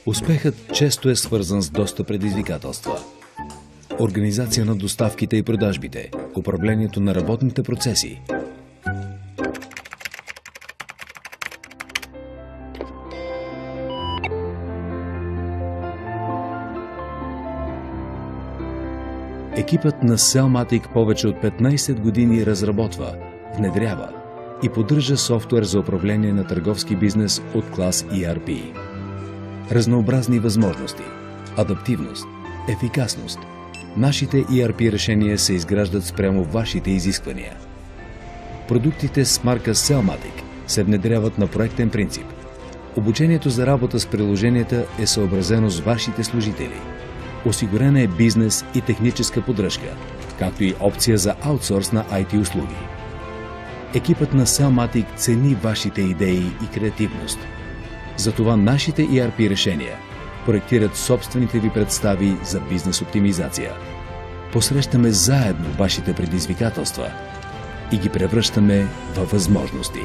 Успехът често е свързан с доста предизвикателства. Организация на доставките и продажбите, управлението на работните процеси. Екипът на Cellmatic повече от 15 години разработва, внедрява и поддържа софтуер за управление на търговски бизнес от клас ERP. Разнообразни възможности, адаптивност, ефикасност. Нашите ERP решения се изграждат спрямо вашите изисквания. Продуктите с марка Cellmatic се внедряват на проектен принцип. Обучението за работа с приложенията е съобразено с вашите служители. Осигурена е бизнес и техническа поддръжка, както и опция за аутсорс на IT услуги. Екипът на Cellmatic цени вашите идеи и креативност. Затова нашите ERP решения проектират собствените ви представи за бизнес оптимизация. Посрещаме заедно вашите предизвикателства и ги превръщаме във възможности.